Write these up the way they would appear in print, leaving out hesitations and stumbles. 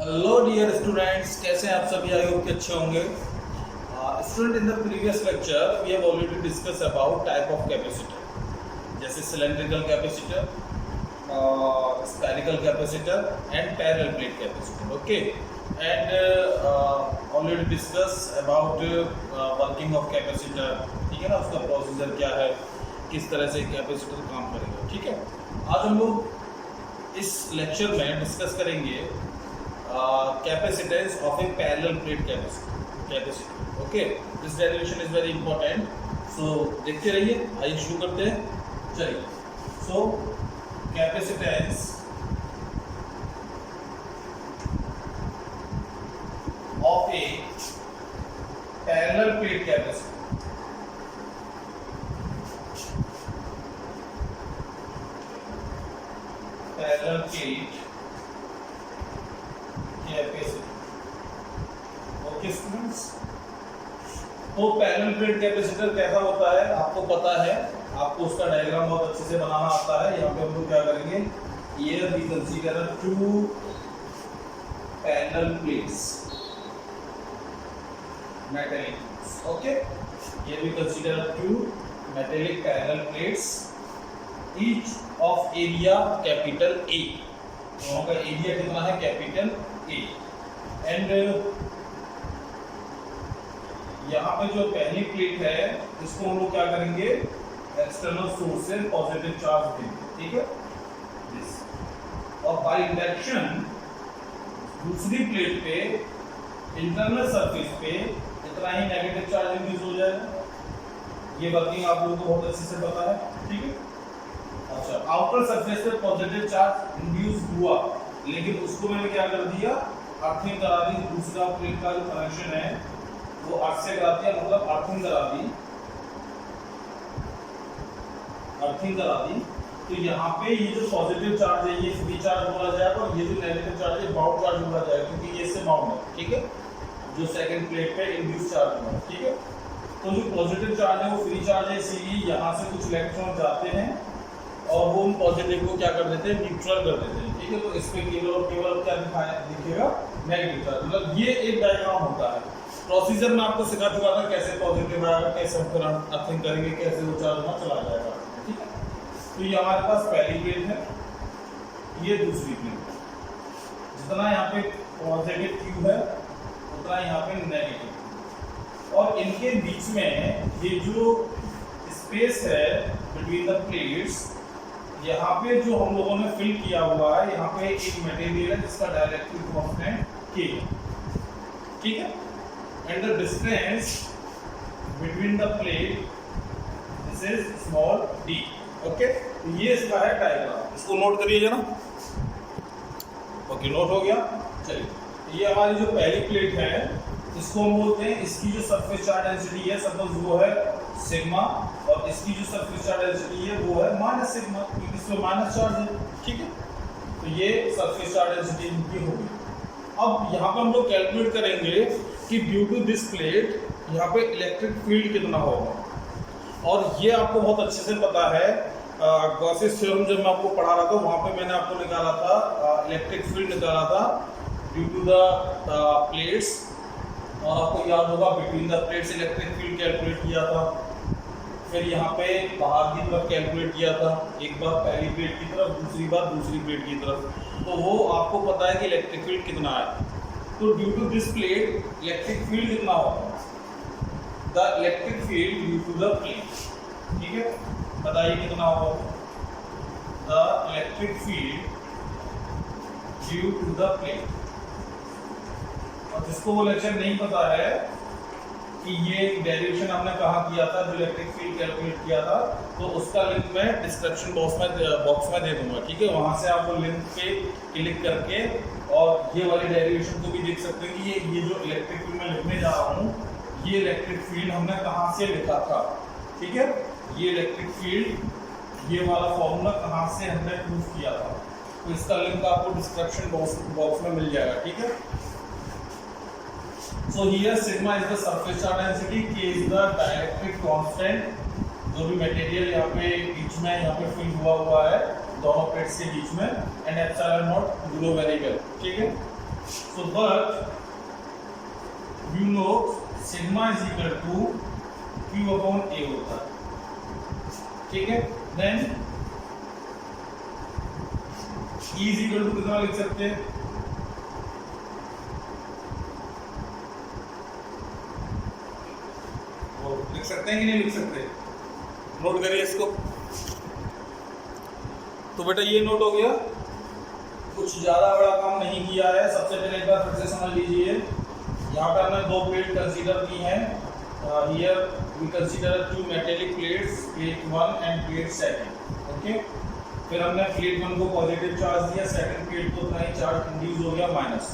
Hello dear students, कैसे हैं आप सभी? आई होप कि अच्छे होंगे। Student, in the previous lecture we have already discuss about type of capacitor, जैसे cylindrical capacitor, spherical capacitor and parallel plate capacitor. Okay, and already discuss about working of capacitor. ठीक है ना, उसका procedure क्या है, किस तरह से कैपेसिटर काम करेगा। ठीक है, आज हम लोग इस लेक्चर में डिस्कस करेंगे capacitance of a parallel plate capacitor. Okay, this derivation is very important, so देखते रहिए। आइए शुरू करते हैं। चलिए, so capacitance of a parallel plate capacitor, parallel plate capacitor. Okay students, तो पैरेलल प्लेट कैपेसिटर कैसा होता है आपको पता है, आपको उसका डायग्राम बहुत अच्छे से बनाना आता है। यहाँ पे हम लोग क्या करेंगे, here we consider two parallel plates, metallic. Okay, here we consider two metallic parallel plates, each of area capital A. दोनों का एरिया कितना है? Capital A. एंड यहाँ पे जो पहली प्लेट है इसको हम लोग क्या करेंगे, एक्सटर्नल सोर्स से पॉजिटिव चार्ज देंगे। ठीक है, दिस, और बाय इंडक्शन दूसरी प्लेट पे इंटरनल सरफेस पे इतना ही नेगेटिव चार्ज इंड्यूस हो जाएगा। ये वर्किंग आप लोगों को बहुत अच्छे से पता है। ठीक है, अच्छा, आउटर सरफेस पे पॉजिटिव चार्ज इंड्यूस हुआ, लेकिन उसको मैंने क्या कर दिया, अर्थिंग करा दी। दूसरा प्लेट का जो कनेक्शन है वो अर्थ से करा दिया, मतलब अर्थिंग करा दी, अर्थिंग करा दी। तो यहाँ पे ये जो पॉजिटिव चार्ज है ये फ्री चार्ज बोला जाएगा, और ये जो नेगेटिव चार्ज है बाउंड चार्ज बोला जाएगा, क्योंकि ये इससे बाउंड है। ठीक है, जो सेकंड प्लेट पे इंड्यूस चार्ज हुआ। ठीक है, तो जो पॉजिटिव चार्ज है वो फ्री चार्ज है, इसीलिए यहाँ से कुछ इलेक्ट्रॉन जाते हैं और वो उन पॉजिटिव को क्या कर देते हैं, न्यूट्रल कर देते हैं। ठीक है, तो इस पे केवल और केवल क्या दिखेगा, नेगेटिव चार्ज। मतलब ये एक डायग्राम होता है। प्रोसीजर में आपको सिखा चुका था कैसे पॉजिटिव आएगा, कैसे हम अर्थिंग करेंगे, कैसे वो चार्ज वहाँ चला जाएगा। ठीक है, तो ये हमारे पास पहली प्लेट है, ये दूसरी प्लेट है। जितना यहाँ पे पॉजिटिव क्यू है उतना यहाँ पे नेगेटिव, और इनके बीच में ये जो स्पेस है बिटवीन द प्लेट्स, यहाँ पे जो हम लोगों ने फिल किया हुआ है, यहाँ पे एक मटेरियल है जिसका डायरेक्टिव कांस्टेंट K है। ठीक है, and the distance between the plate this is small d। Okay, तो ये इसका है डायग्राम, इसको नोट करिए जरा। ओके, नोट हो गया। चलिए, ये हमारी जो पहली प्लेट है इसको हम बोलते हैं, इसकी जो सरफेस चार्ज डेंसिटी है सपोज वो है सिग्मा, और इसकी जो सरफेस चार्ज डेंसिटी है वो है माइनस सिग्मा, क्योंकि इसमें माइनस चार्ज है। ठीक है, तो ये सरफेस चार्ज डेंसिटी इनकी होगी। अब यहाँ पर हम लोग कैलकुलेट करेंगे कि ड्यू टू दिस प्लेट यहाँ पे इलेक्ट्रिक फील्ड कितना होगा, और ये आपको बहुत अच्छे से पता है। गॉसेस थ्योरम जब मैं आपको पढ़ा रहा था वहाँ पे मैंने आपको निकाला था, इलेक्ट्रिक फील्ड निकाला था ड्यू टू द प्लेट्स, और आपको याद होगा between the plates electric field calculate किया था। फिर यहाँ पे बाहर की तरफ कैलकुलेट किया था, एक बार पहली प्लेट की तरफ, दूसरी बार दूसरी प्लेट की तरफ। तो वो आपको पता है कि इलेक्ट्रिक फील्ड कितना है। तो due to this plate electric field कितना होगा, the electric field due to the plate. ठीक है, बताइए कितना होगा, the electric field due to the plate. और जिसको वो लेक्चर नहीं पता है कि ये डेरिवेशन हमने कहाँ किया था, जो इलेक्ट्रिक फील्ड कैलकुलेट किया था, तो उसका लिंक मैं डिस्क्रिप्शन बॉक्स में दे दूंगा। ठीक है, वहाँ से आप वो लिंक पे क्लिक करके और ये वाली डेरिवेशन को भी देख सकते हैं कि ये जो इलेक्ट्रिक फील्ड मैं लिखने जा रहा हूँ, ये इलेक्ट्रिक फील्ड हमने कहाँ से लिखा था। ठीक है, ये इलेक्ट्रिक फील्ड, ये वाला फॉर्मूला कहाँ से हमने प्रूव किया था, तो इसका लिंक आपको डिस्क्रिप्शन बॉक्स में मिल जाएगा। ठीक है, so here sigma is the surface charge density, K is the dielectric constant, जो भी मटेरियल यहाँ पे बीच में यहाँ पे फिल हुआ है दोनों प्लेट्स के बीच में, एंड एप्सिलॉन नॉट 0 वेरिएबल। ठीक है, So but you know sigma is equal to q upon a होता है, ठीक है। Then E is equal to कितना लिख सकते हैं? लिख सकते हैं कि नहीं लिख सकते? नोट करिए इसको। तो बेटा ये नोट हो गया, कुछ ज्यादा बड़ा काम नहीं किया है। सबसे पहले एक बार फिर से समझ लीजिए, यहाँ पे हमने दो प्लेट कंसीडर की हैं। Here we consider two metallic plates, plate 1 and plate 2, okay. फिर हमने प्लेट 1 को पॉजिटिव चार्ज दिया, सेकंड प्लेट को उतना ही चार्ज इंड्यूस हो गया माइनस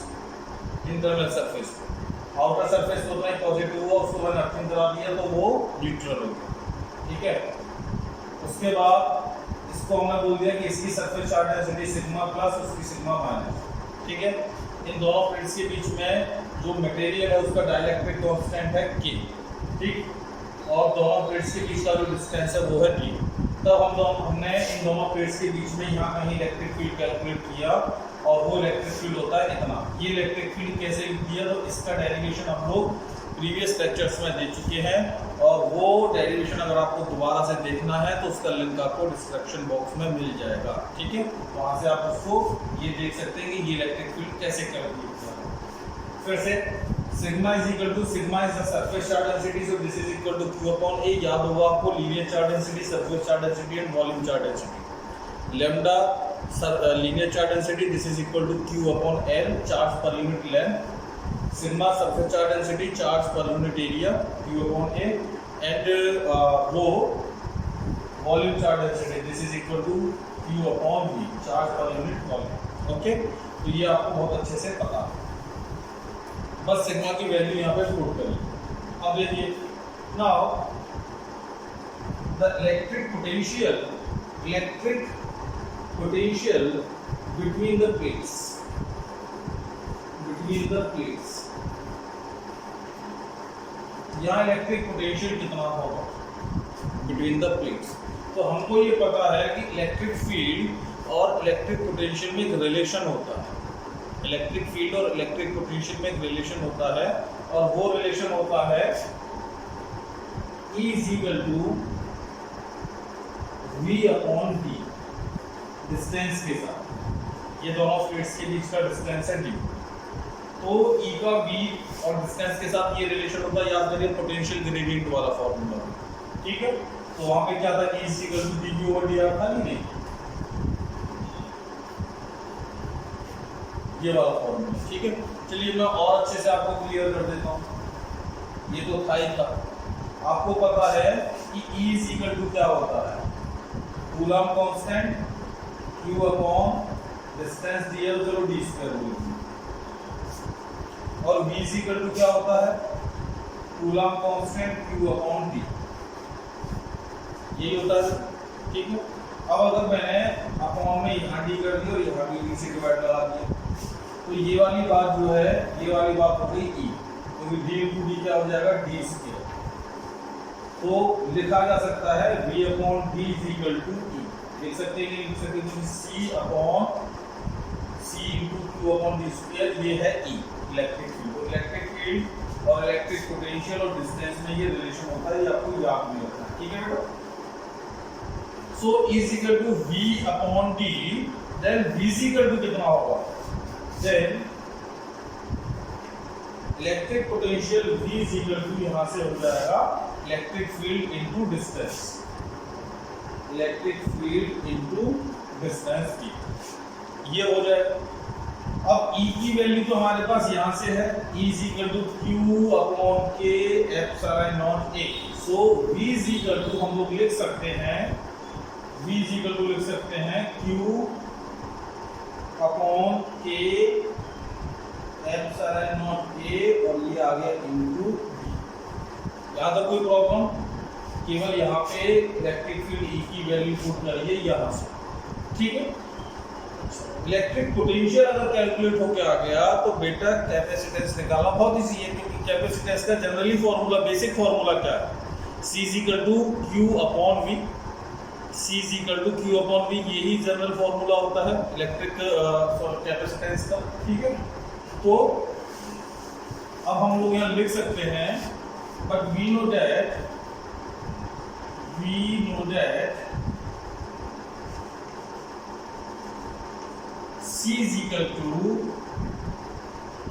इंटरनल सरफेस पे, आउटर सरफेस को उतना ही पॉजिटिव हुआ, उसको मैंने अर्थिंग करा दिया तो वो न्यूट्रल हो गया, ठीक है। उसके बाद इसको हमने बोल दिया कि इसकी surface charge density sigma plus, उसकी सिग्मा माइनस, ठीक है। इन दोनों प्लेट्स के बीच में जो मटेरियल है उसका डाइलेक्ट्रिक कांस्टेंट है K, ठीक। और दोनों प्लेट्स के बीच का जो डिस्टेंस है वो है D। तब हमने इन दोनों प्लेट्स के बीच में यहाँ कहीं इलेक्ट्रिक फील्ड कैलकुलेट किया, और वो इलेक्ट्रिक फील्ड होता है इतना। ये इलेक्ट्रिक फील्ड कैसे दिया, तो इसका डेरिवेशन हम लोग प्रीवियस लेक्चर्स में दे चुके हैं, और वो डेरिवेशन अगर आपको दोबारा से देखना है तो उसका लिंक आपको डिस्क्रिप्शन बॉक्स में मिल जाएगा, ठीक है। वहाँ से आप उसको ये देख सकते हैं कि ये इलेक्ट्रिक फील्ड कैसे कैलकुलेट किया है। फिर से sigma is equal to, sigma is the surface charge density, so this is equal to Q upon A। याद होगा आपको linear charge density, surface charge density and volume charge density. Lambda linear charge density, this is equal to Q upon L, charge per unit length. Sigma surface charge density, charge per unit area, Q upon A, and rho volume charge density, this is equal to Q upon V, charge per unit volume, okay. तो ये आपको बहुत अच्छे से पता है, बस sigma की वैल्यू यहाँ पे पुट करिए। अब देखिए, now the electric potential between the plates, यहाँ इलेक्ट्रिक पोटेंशियल कितना होगा बिटवीन द प्लेट्स। तो हमको ये पता है कि इलेक्ट्रिक फील्ड और इलेक्ट्रिक पोटेंशियल में एक रिलेशन होता है। इलेक्ट्रिक फील्ड और इलेक्ट्रिक पोटेंशियल में एक रिलेशन होता है, और वो रिलेशन होता है E is equal to V upon D, distance के साथ। ये दोनों प्लेट्स के बीच का डिस्टेंस है D, तो E का V और डिस्टेंस के साथ ये रिलेशन होता है। याद करिए पोटेंशियल ग्रेडियंट वाला फॉर्मूला, ठीक है। तो वहां पे क्या था, E is equal to dV over dr था, नहीं ये वाला फॉर्मूला, ठीक है। चलिए मैं और अच्छे से आपको क्लियर कर देता हूँ। ये तो था ही था, आपको पता है कि E is equal to क्या होता है, coulomb constant Q upon distance दिया तो चलो D स्क्वायर बोल दिया, और V is equal to क्या होता है, coulomb constant Q upon D, यही होता है, ठीक है। अब अगर मैंने अपॉन में यहाँ D कर दिया और यहाँ भी D से डिवाइड करा दिया, तो ये वाली बात जो है, ये वाली बात हो गई E, क्योंकि D इंटू D क्या हो जाएगा, D स्क्वायर। तो लिखा जा सकता है V upon D is equal to E, लिख सकते हैं, लिख सकते हैं C अपॉन C into Q upon D square, ये है E electric field. Electric field और इलेक्ट्रिक पोटेंशियल और डिस्टेंस में ये रिलेशन होता है, ये आपको याद नहीं रखना, ठीक है बेटा। So E is equal to V upon D, then V is equal to कितना होगा, then electric potential V is equal to यहाँ से हो जाएगा electric field into distance, electric field into distance की, ये हो जाए। अब E की वैल्यू तो हमारे पास यहाँ से है, E is equal to Q upon K epsilon naught A। So V is equal to हम लोग लिख सकते हैं, V इज इक्वल टू लिख सकते हैं Q upon K epsilon naught A, और ये आ गया इनटू V। यहाँ तक कोई प्रॉब्लम, केवल यहाँ पे इलेक्ट्रिक फील्ड E की वैल्यू पुट करिए यहाँ से, ठीक है। इलेक्ट्रिक पोटेंशियल अगर कैलकुलेट होके आ गया तो बेटा कैपेसिटेंस निकालना बहुत इजी है, क्योंकि कैपेसिटेंस का जनरली फॉर्मूला, बेसिक फॉर्मूला क्या है, C is equal to Q upon V, C is equal to Q upon V, यही जनरल फॉर्मूला होता है इलेक्ट्रिक कैपेसिटेंस का, ठीक है। तो अब हम लोग यहाँ लिख सकते हैं, but we know that C is equal to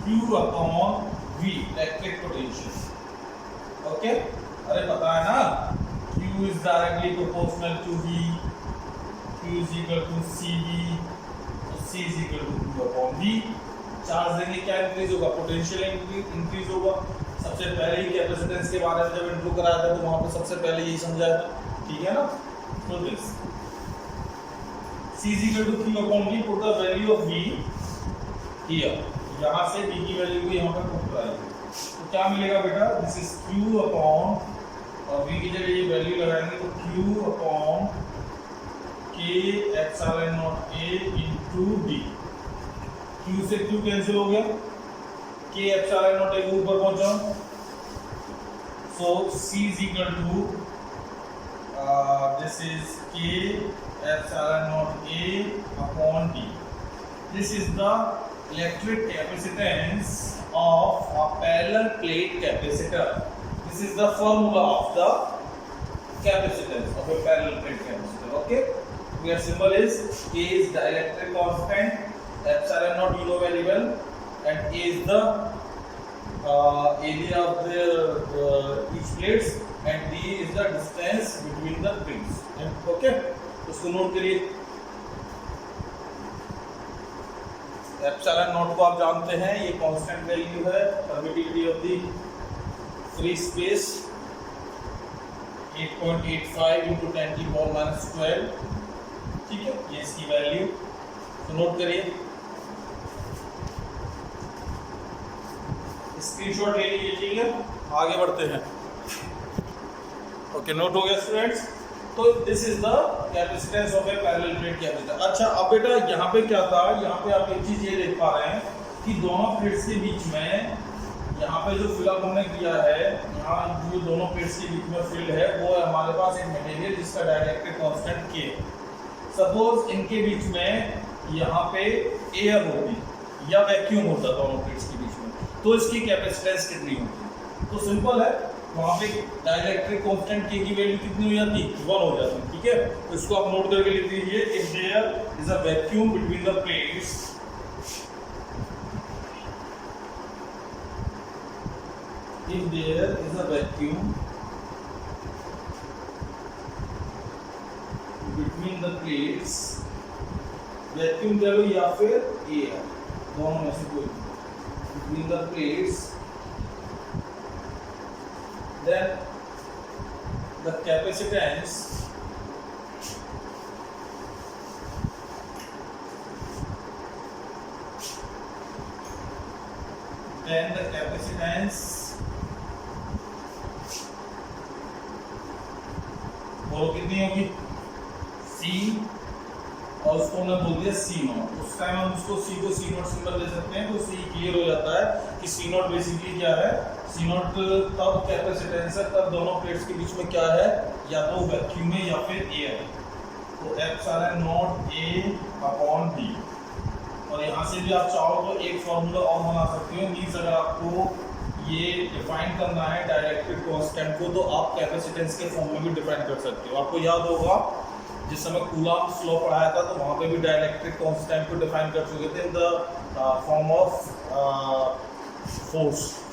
Q upon V, electric potential. Okay? अरे पता है ना, Q is directly proportional to V, Q is equal to CV, तो C is equal to Q upon V. Charge देंगे क्या increase होगा, potential increase होगा। सबसे पहले ही कैपेसिटेंस के बारे में जब इंट्रो कराया था तो वहां पे सबसे पहले यही समझाया था, ठीक है ना। तो this C is equal to Q upon V, put the value of V here, यहाँ से V की वैल्यू को यहाँ पर पुट कराएंगे तो क्या मिलेगा बेटा, दिस इज Q अपॉन, और V की जगह ये वैल्यू लगाएंगे तो Q upon K epsilon naught A into D। Q से Q कैंसिल हो गया, K एप्सिलॉन नॉट A ऊपर पहुंचा, so C is equal to this is K epsilon naught A upon D. This is the electric capacitance of a parallel plate capacitor. This is the formula of the capacitance of a parallel plate capacitor. Okay, where symbol is K is dielectric constant, epsilon naught you know very well, and A is the area of the each plates, and D is the distance between the pins. Okay, उसको note करिए। Epsilon not को आप जानते हैं, ये constant value है, permittivity of the free space 8.85 into 10 की power -12, ठीक है, ये इसकी वैल्यू, तो नोट करिए, स्क्रीनशॉट ले लीजिए, ठीक है। आगे बढ़ते हैं। ओके, नोट हो गया स्टूडेंट्स। तो this is the capacitance of A parallel plate capacitor. अच्छा, अब बेटा यहाँ पे क्या था, यहाँ पे आप एक चीज ये देख पा रहे हैं कि दोनों प्लेट्स के बीच में, यहाँ पे जो फिलअप हमने किया है, यहाँ जो दोनों प्लेट्स के बीच में फिल्ड है वो है हमारे पास एक मटेरियल जिसका डाइलेक्ट्रिक कांस्टेंट K। सपोज इनके बीच में यहाँ पे एयर होती या वैक्यूम होता दोनों प्लेट्स के बीच में, तो इसकी कैपेसिटेंस कितनी होती, तो सिंपल है, वहाँ पे डाइलेक्ट्रिक कांस्टेंट K की वैल्यू कितनी हो जाती, 1 हो जाती, ठीक है। तो इसको आप नोट करके लिख दीजिए, if there is a vacuum between the plates, if there is a vacuum between the plates, vacuum कह लो या फिर एयर, दोनों में से कोई, between the plates, then the capacitance बोलो कितनी होगी, C, और उसको हमने बोल दिया C नॉट। उस टाइम हम उसको C को C नॉट सिंबल दे सकते हैं, तो C क्लियर हो जाता है कि C नॉट बेसिकली क्या है, C नॉट तब कैपेसिटेंस है, तब दोनों प्लेट्स के बीच में क्या है, या तो वैक्यूम है या फिर एयर है, तो epsilon naught A upon D। और यहाँ से भी आप चाहो तो एक फॉर्मूला और बना सकते हो, मीन्स अगर आपको ये डिफाइन करना है डाइलेक्ट्रिक कांस्टेंट को, तो आप कैपेसिटेंस के फॉर्म में भी डिफाइन कर सकते हो। आपको याद होगा जिस समय कूलॉम्स लॉ पढ़ाया था तो वहाँ पे भी डाइलेक्ट्रिक कांस्टेंट को डिफाइन कर चुके थे in the form of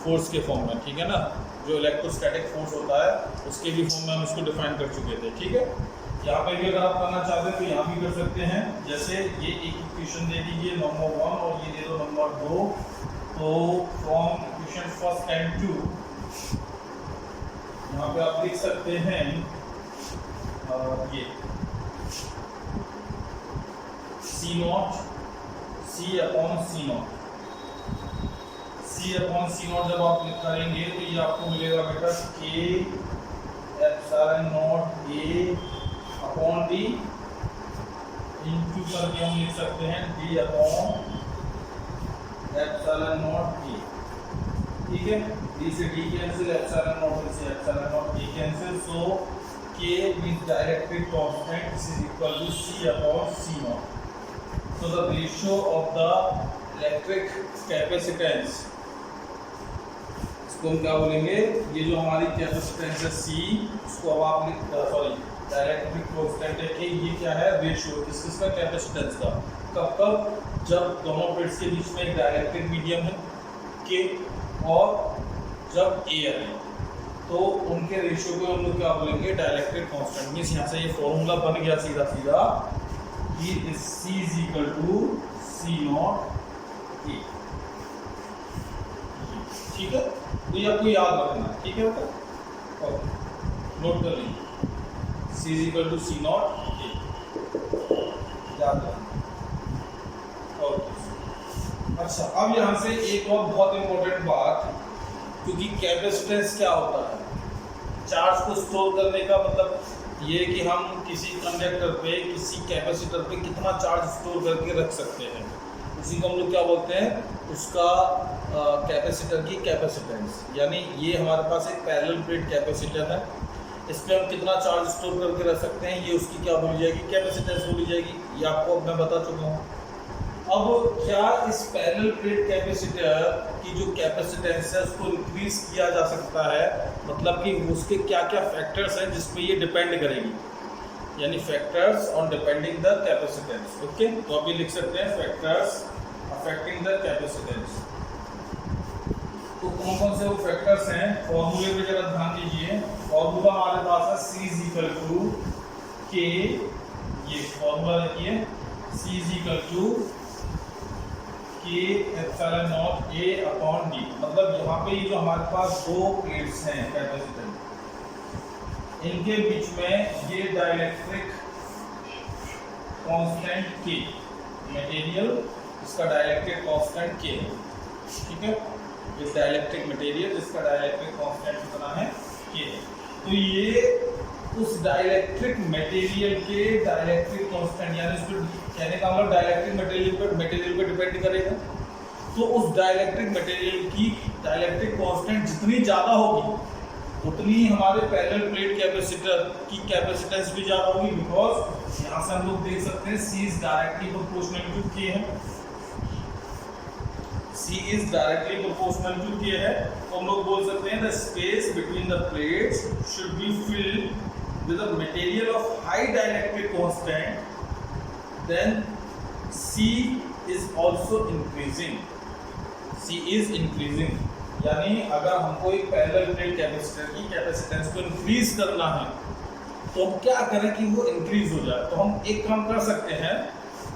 force के फॉर्म में, ठीक है ना, जो इलेक्ट्रोस्टैटिक फोर्स होता है उसके भी फॉर्म में हम इसको डिफाइन कर चुके थे, ठीक है। यहाँ पे भी अगर आप करना चाहते हैं तो यहाँ भी कर सकते हैं, जैसे ये एक इक्वेशन दे दीजिए नंबर 1 और ये दे दो नंबर 2, तो फ्रॉम इक्वेशन फर्स्ट एंड 2 यहाँ पे आप लिख सकते हैं ये C नॉट, C अपॉन C नॉट, C अपॉन C नॉट जब आप करेंगे तो ये आपको मिलेगा बेटा K epsilon naught A upon D into करके हम लिख सकते हैं D upon epsilon naught A, ठीक है। D से D कैंसिल, एप्सिलॉन नॉट से epsilon naught A cancel, so K is dielectric constant, this is equal to C upon C naught. So the ratio of the electric capacitance, इसको हम क्या बोलेंगे, ये जो हमारी कैपेसिटेंस है C, उसको अब आप सॉरी डायरेक्ट्रिक कांस्टेंट है कि ये क्या है, रेशियो किसका, कैपेसिटेंस का। कब जब दोनों प्लेट्स के बीच में एक डाइलेक्ट्रिक मीडियम है के, और जब एयर है, तो उनके रेशियो को हम लोग क्या बोलेंगे, डाइलेक्ट्रिक कांस्टेंट। मींस यहाँ से ये फॉर्मूला बन गया सीधा सीधा कि C is equal to C naught E। ठीक है, तो ये आपको याद रखना है, ठीक है बेटा, ओके नोट कर लीजिए, C is equal to C naught E, याद रखना। ओके, अच्छा अब यहाँ से एक और बहुत इंपॉर्टेंट बात, क्योंकि कैपेसिटेंस क्या होता है, चार्ज को स्टोर करने का मतलब ये कि हम किसी कंडक्टर पे, किसी कैपेसिटर पे कितना चार्ज स्टोर करके रख सकते हैं, उसी को हम लोग क्या बोलते हैं, उसका कैपेसिटर की कैपेसिटेंस। यानी ये हमारे पास एक पैरेलल प्लेट कैपेसिटर है, इस पर हम कितना चार्ज स्टोर करके रख सकते हैं, ये उसकी क्या बोली जाएगी, कैपेसिटेंस बोली जाएगी। ये आपको अब मैं बता चुका हूँ। अब क्या इस पैरेलल प्लेट कैपेसिटर की जो कैपेसिटेंस है उसको इंक्रीज किया जा सकता है, मतलब कि उसके क्या क्या फैक्टर्स हैं जिसपे ये डिपेंड करेगी, यानी factors on depending the capacitance. Okay, तो अभी लिख सकते हैं फैक्टर्स अफेक्टिंग द कैपेसिटेंस। तो कौन कौन से वो फैक्टर्स हैं, फॉर्मूले पे जरा ध्यान दीजिए। फॉर्मूला हमारे पास है C is equal to K, ये फॉर्मूला देखिए, C is equal to K epsilon naught A upon D। मतलब यहाँ पे ये जो हमारे पास दो प्लेट्स हैं कैपेसिटर, इनके बीच में ये डाइलेक्ट्रिक कांस्टेंट K, मटेरियल इसका डाइलेक्ट्रिक कांस्टेंट K है, ठीक है, इस डाइलेक्ट्रिक मटेरियल जिसका डाइलेक्ट्रिक कांस्टेंट कितना है K है। तो ये उस डाइलेक्ट्रिक मटेरियल के डाइलेक्ट्रिक कांस्टेंट, यानी इसको कहने का मतलब डाइलेक्ट्रिक मटेरियल पे डिपेंड करेगा। तो उस डाइलेक्ट्रिक मटेरियल की डाइलेक्ट्रिक कांस्टेंट जितनी ज़्यादा होगी उतनी हमारे पैरेलल प्लेट कैपेसिटर की कैपेसिटेंस भी ज़्यादा होगी, बिकॉज यहाँ से हम लोग देख सकते हैं C is directly proportional to K है, C is directly proportional to K है। तो हम लोग बोल सकते हैं the space between the plates should be filled with a material of high dielectric constant, then C is also increasing, C is increasing. यानी अगर हमको एक पैरेलल प्लेट कैपेसिटर की कैपेसिटेंस को इंक्रीज करना है तो हम क्या करें कि वो इंक्रीज हो जाए। तो हम एक काम कर सकते हैं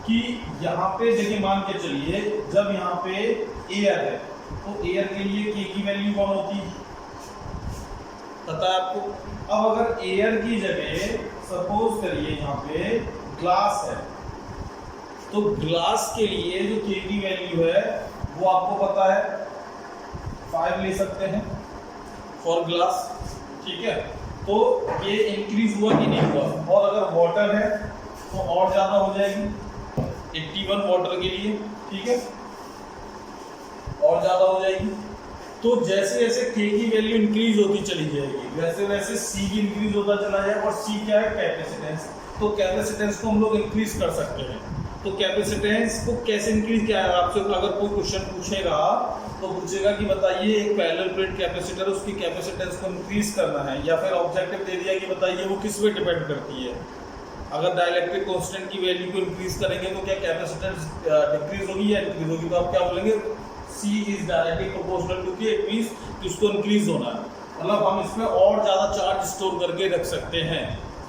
कि यहाँ पे देखिए, मान के चलिए जब यहाँ पे एयर है तो एयर के लिए K की वैल्यू कौन होती है, पता है आपको। अब अगर एयर की जगह सपोज करिए यहाँ पे ग्लास है, तो ग्लास के लिए जो K की वैल्यू है वो आपको पता है 5 ले सकते हैं फॉर ग्लास, ठीक है। तो ये इंक्रीज हुआ कि नहीं हुआ, और अगर वाटर है तो और ज़्यादा हो जाएगी 81 वाटर के लिए, ठीक है, और ज़्यादा हो जाएगी। तो जैसे जैसे K की वैल्यू इंक्रीज होती चली जाएगी वैसे वैसे C भी इंक्रीज होता चला जाए, और C क्या है, कैपेसिटेंस। तो कैपेसिटेंस को हम लोग इंक्रीज कर सकते हैं। तो कैपेसिटेंस को कैसे इंक्रीज किया है, आपसे अगर कोई क्वेश्चन पूछेगा तो पूछेगा कि बताइए एक पैरेलल प्लेट कैपेसिटर, उसकी कैपेसिटेंस को इंक्रीज करना है, या फिर ऑब्जेक्टिव दे दिया कि बताइए वो किस पे डिपेंड करती है। अगर डाइलेक्ट्रिक कांस्टेंट की वैल्यू को इंक्रीज करेंगे तो क्या कैपेसिटेंस डिक्रीज होगी या इंक्रीज होगी, तो आप क्या बोलेंगे, C is directly proportional to K, it means कि उसको इंक्रीज होना है। मतलब हम इसमें और ज़्यादा चार्ज स्टोर करके रख सकते हैं।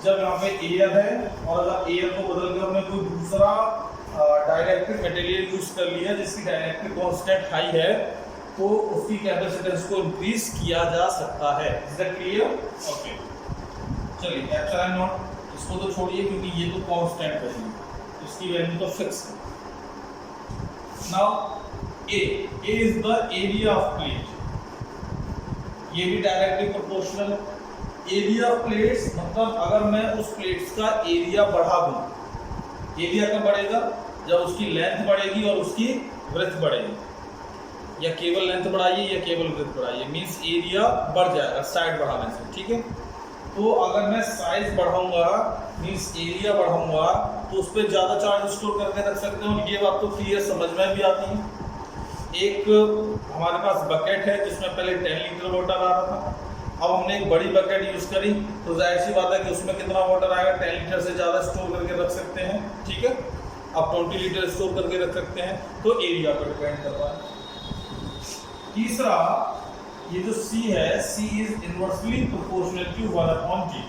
जब यहाँ पे एयर है और अगर एयर को बदल के हमने कोई दूसरा डाइलेक्ट्रिक मटेरियल यूज कर लिया जिसकी डाइलेक्ट्रिक कांस्टेंट हाई है, तो उसकी कैपेसिटेंस को इंक्रीज किया जा सकता है। Is that clear? ओके, चलिए एप्सिलॉन नॉट इसको तो छोड़िए क्योंकि ये तो कांस्टेंट है, इसकी वैल्यू तो फिक्स है। Now A is the area of plate, ये भी डायरेक्टली प्रोपोर्शनल है। एरिया ऑफ प्लेट्स मतलब अगर मैं उस प्लेट्स का एरिया बढ़ा दूं, एरिया कब बढ़ेगा, जब उसकी लेंथ बढ़ेगी और उसकी ब्रेथ बढ़ेगी, या केवल लेंथ बढ़ाइए या केवल ब्रेथ बढ़ाइए, मींस एरिया बढ़ जाएगा साइड बढ़ाने से, ठीक है। तो अगर मैं साइज बढ़ाऊंगा मींस एरिया बढ़ाऊंगा तो उस पर ज़्यादा चार्ज स्टोर करके रख सकते हो। ये बात तो क्लियर समझ में भी आती है। एक हमारे पास बकेट है जिसमें पहले 10 लीटर वाटर आ रहा था, अब हमने एक बड़ी बकेट यूज करी तो जाहिर सी बात है कि उसमें कितना वाटर आएगा, 10 लीटर से ज़्यादा स्टोर करके रख सकते हैं, ठीक है। अब 20 लीटर स्टोर करके रख सकते हैं, तो एरिया पर डिपेंड करता है। तीसरा, ये जो C है, C is inversely proportional to 1/D।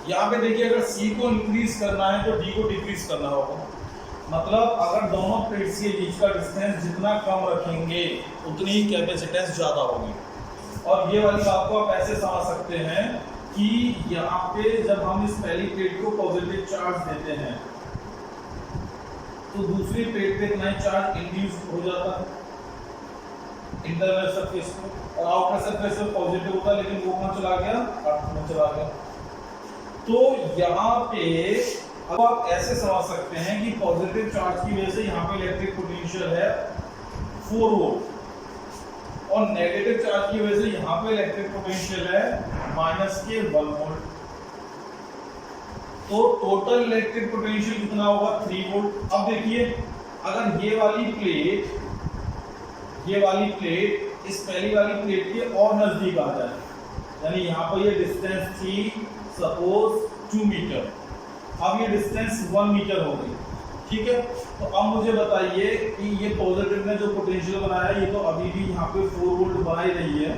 यहाँ पे देखिए अगर C को इंक्रीज करना है तो D को डिक्रीज करना होगा। मतलब अगर दोनों प्लेट्स के बीच का डिस्टेंस जितना कम रखेंगे उतनी ही कैपेसिटेंस ज़्यादा होगी। और ये वाली बात को आप ऐसे समझ सकते हैं कि यहाँ पे जब हम इस पहली प्लेट को पॉजिटिव चार्ज देते हैं तो दूसरी प्लेट पे इतना ही चार्ज इंड्यूस हो जाता है इंटरनल सरफेस पे, और आउटर सरफेस पे पॉजिटिव होता है, लेकिन वो कहाँ चला गया, अर्थ में चला गया। तो यहाँ पे अब आप ऐसे समझ सकते हैं कि पॉजिटिव चार्ज की वजह से यहाँ पे इलेक्ट्रिक पोटेंशियल है 4 वोल्ट, और नेगेटिव चार्ज की वजह से यहाँ पे इलेक्ट्रिक पोटेंशियल है -1 वोल्ट। तो टोटल इलेक्ट्रिक पोटेंशियल कितना होगा, 3 वोल्ट। अब देखिए अगर ये वाली प्लेट इस पहली वाली प्लेट के और नजदीक आ जाए, यानी यहाँ पर ये डिस्टेंस थी सपोज 2 मीटर, अब ये डिस्टेंस 1 मीटर हो गई, ठीक है। तो अब मुझे बताइए कि ये पॉजिटिव ने जो पोटेंशियल बनाया है ये तो अभी भी यहाँ पे 4 वोल्ट बना ही रही है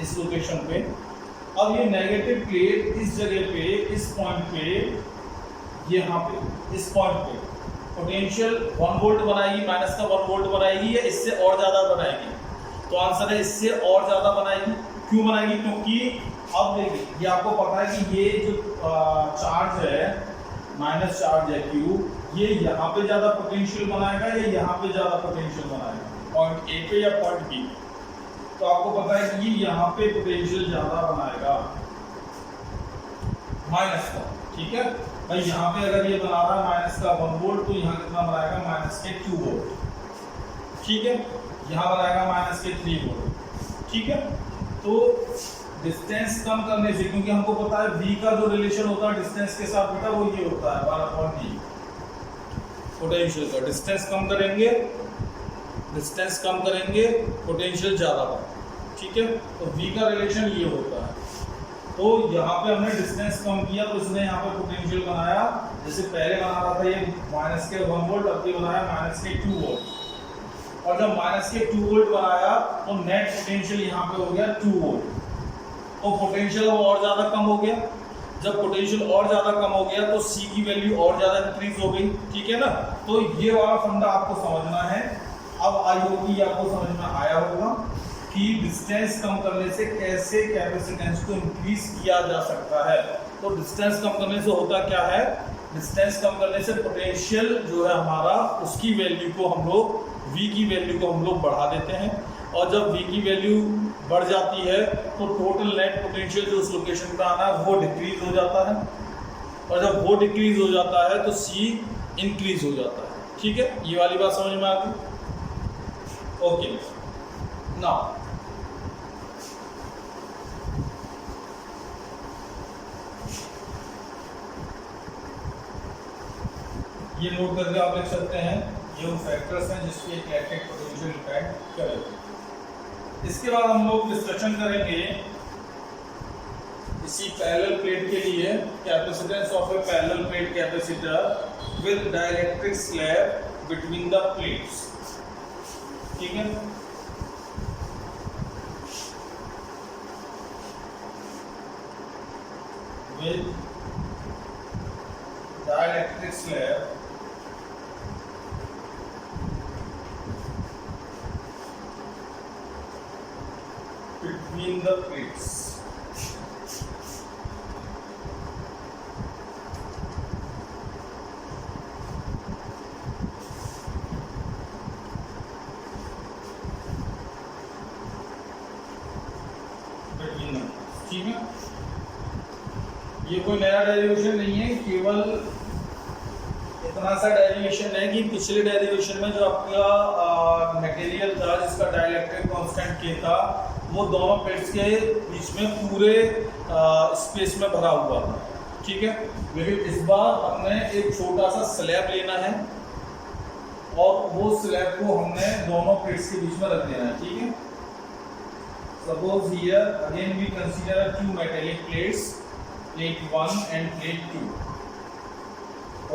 इस लोकेशन पे। अब ये नेगेटिव प्लेट इस जगह पे, इस पॉइंट पे, यहाँ पे इस पॉइंट पे पोटेंशियल 1 वोल्ट बनाएगी, -1 वोल्ट बनाएगी, या इससे और ज़्यादा बनाएगी? तो आंसर है इससे और ज़्यादा बनाएगी। क्यों बनाएगी? क्योंकि अब देखिए ये आपको पता है कि ये जो चार्ज है, माइनस चार्ज है Q, ये यहाँ पे ज़्यादा पोटेंशियल बनाएगा या यहाँ पे ज़्यादा पोटेंशियल बनाएगा, पॉइंट A पे या पॉइंट B? तो आपको पता है कि ये यहाँ पे पोटेंशियल ज़्यादा बनाएगा माइनस का, ठीक है भाई। यहाँ पे अगर ये बना रहा है -1 वोल्ट तो यहाँ कितना बनाएगा, -2 वोल्ट, ठीक है। यहाँ बनाएगा -3 वोल्ट, ठीक है। तो डिस्टेंस कम करने से, क्योंकि हमको पता है V का जो रिलेशन होता है डिस्टेंस के साथ बेटा वो ये होता है 1/D पोटेंशियल का। डिस्टेंस कम करेंगे पोटेंशियल ज़्यादा होगा, ठीक है। तो V का रिलेशन ये होता है। तो यहाँ पे हमने डिस्टेंस कम किया तो इसने यहाँ पे पोटेंशियल बनाया, जैसे पहले बना रहा था ये -1 वोल्ट, अब ये बनाया -2 वोल्ट। और जब -2 वोल्ट बनाया तो नेट पोटेंशियल यहाँ पे हो गया 2 वोल्ट। तो पोटेंशियल अब और ज़्यादा कम हो गया। जब पोटेंशियल और ज़्यादा कम हो गया तो C की वैल्यू और ज़्यादा इंक्रीज हो गई, ठीक है ना। तो ये वाला फंडा आपको समझना है। अब आई होप कि आपको समझ में आया होगा कि डिस्टेंस कम करने से कैसे कैपेसिटेंस को इंक्रीज किया जा सकता है। तो डिस्टेंस कम करने से होता क्या है, डिस्टेंस कम करने से पोटेंशियल जो है हमारा, उसकी वैल्यू को हम लोग, V की वैल्यू को हम लोग बढ़ा देते हैं, और जब V की वैल्यू बढ़ जाती है तो टोटल नेट पोटेंशियल जो उस लोकेशन पर आना है वो डिक्रीज हो जाता है, और जब वो डिक्रीज हो जाता है तो C इंक्रीज हो जाता है, ठीक है। ये वाली बात समझ में आ गई? ओके, नाउ ये नोट करके आप लिख सकते हैं, ये वो फैक्टर्स हैं जिसके इलेक्ट्रिक पोटेंशियल डिपेंड करेगा। इसके बाद हम लोग डिस्कशन करेंगे इसी पैरेलल प्लेट के लिए capacitance of A parallel plate capacitor with dielectric slab between the plates, ठीक है। With dielectric slab between the plates. ठीक है, ये कोई नया डेरिवेशन नहीं है, केवल इतना सा डेरिवेशन है कि पिछले डेरिवेशन में जो आपका मटेरियल था जिसका डाइलेक्ट्रिक कांस्टेंट K था वो दोनों प्लेट्स के बीच में पूरे स्पेस में भरा हुआ था, ठीक है। लेकिन इस बार हमने एक छोटा सा स्लैब लेना है और वो स्लैब को हमने दोनों प्लेट्स के बीच में रख देना है, ठीक है। Suppose here again we consider two metallic plates, plate 1 and plate 2,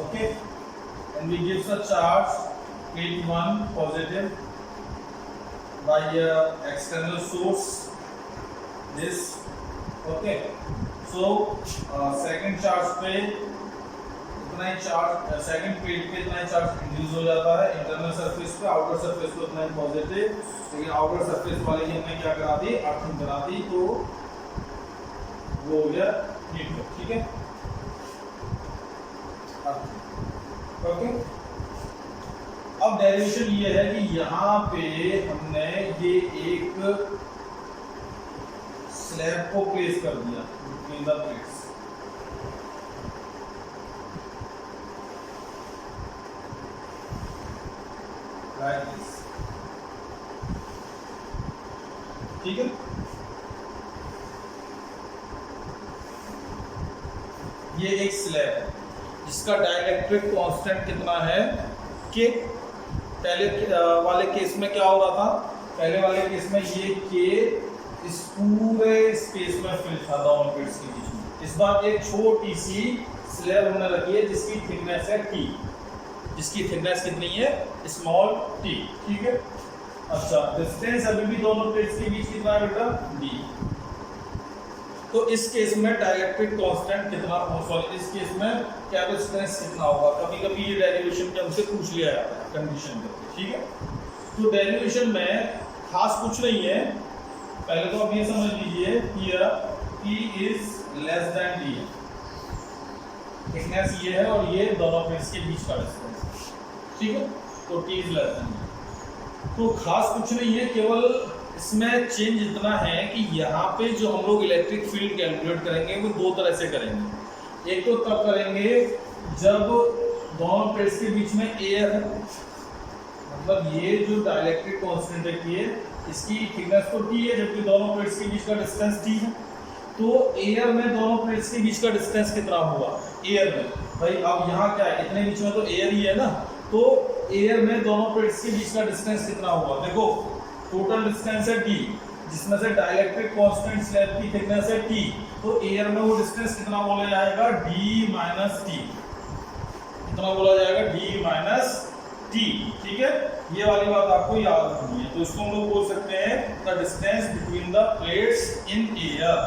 okay, and we give the charge plate 1 positive by external source this, okay, so second charge पे इतना ही चार्ज, सेकंड प्लेट पे इतना ही चार्ज इंड्यूस हो जाता है internal surface पे, outer surface पे उतना ही पॉजिटिव, लेकिन आउटर सरफेस वाले की हमने क्या करा दी, अर्थिंग करा दी, तो वो हो गया न्यूट्रल, ठीक है, ओके। अब डेरिवेशन ये है कि यहाँ पे हमने ये एक स्लैब को प्लेस कर दिया between the plates, like this, ठीक है। ये एक स्लैब है जिसका डाइलेक्ट्रिक कांस्टेंट कितना है कि पहले वाले केस में क्या हो रहा था, पहले वाले केस में ये के इस पूरे स्पेस में फिल था दोनों प्लेट्स के बीच में। इस बार एक छोटी सी स्लैब हमने रखी है जिसकी थिकनेस है टी, जिसकी थिकनेस कितनी है, स्मॉल टी, ठीक है। अच्छा, डिस्टेंस अभी भी दोनों प्लेट्स के बीच कितना है बेटा, डी। तो इस केस में डाइलेक्ट्रिक कांस्टेंट कितना, सॉरी इस केस में कैपेसिटेंस कितना होगा, कभी कभी ये डेरिवेशन में हमसे पूछ लिया जाता है कंडीशन करके, ठीक है। तो डेरिवेशन में खास कुछ नहीं है, पहले तो आप ये समझ लीजिए here P is less than D है, थिकनेस ये है और ये दोनों प्लेट्स के बीच का डिस्टेंस, ठीक है, तो T is less than D। तो खास कुछ नहीं है, केवल इसमें चेंज इतना है कि यहाँ पे जो हम लोग इलेक्ट्रिक फील्ड कैलकुलेट करेंगे वो दो तरह से करेंगे। एक तो तब करेंगे जब दोनों प्लेट्स के बीच में एयर है, मतलब ये जो डाइलेक्ट्रिक कांस्टेंट है इसकी थिकनेस तो T है जबकि दोनों प्लेट्स के बीच का डिस्टेंस T है, तो एयर में दोनों प्लेट्स के बीच का डिस्टेंस कितना हुआ, एयर में भाई अब यहाँ क्या है, इतने बीच में तो एयर ही है ना, तो एयर में दोनों प्लेट्स के बीच का डिस्टेंस कितना हुआ, देखो टोटल डिस्टेंस है D, जिसमें से डाइलेक्ट्रिक कांस्टेंट स्लैब की थिकनेस है T, तो एयर में वो डिस्टेंस कितना बोला जाएगा, D माइनस T, कितना बोला जाएगा, D माइनस T, ठीक है। ये वाली बात आपको याद रखनी है, तो इसको हम लोग बोल सकते हैं the distance between the plates in air,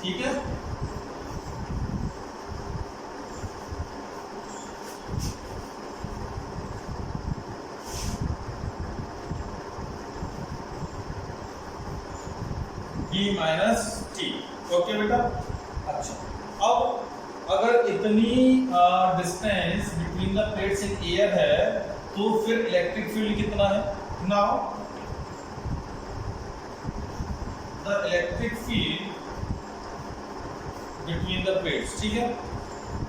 ठीक है। D माइनस T, ओके बेटा। अच्छा, अब अगर इतनी distance between the plates in air है तो फिर इलेक्ट्रिक फील्ड कितना है, now the electric field between the plates, ठीक है,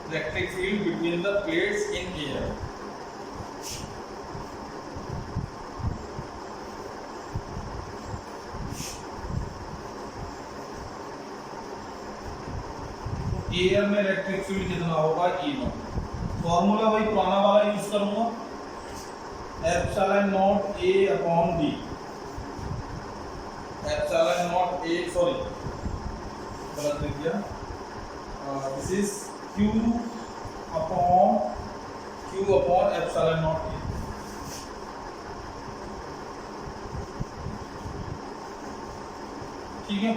electric field between the plates in air, air में इलेक्ट्रिक फील्ड कितना होगा, E0। फॉर्मूला वही पुराना वाला यूज करूंगा, epsilon naught A upon D, epsilon naught A, sorry गलत लिख दिया, this is Q upon epsilon naught A, ठीक है।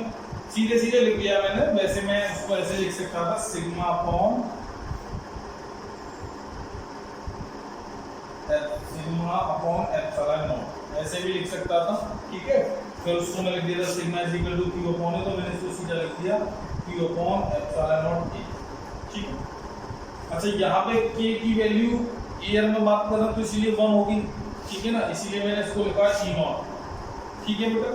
सीधे सीधे लिख दिया मैंने, वैसे मैं इसको ऐसे लिख सकता था सिग्मा अपॉन एप्सिलॉन नॉट, ऐसे भी लिख सकता था, ठीक है। फिर उसको मैं लिख दिया था sigma is equal to Q upon A, तो मैंने इसको सीधा लिख दिया Q upon epsilon naught A, ठीक है। अच्छा, यहाँ पे K की वैल्यू एयर में बात कर रहा हूं तो इसीलिए 1 होगी, ठीक है ना, इसीलिए मैंने इसको लिखा E0, ठीक है बेटा।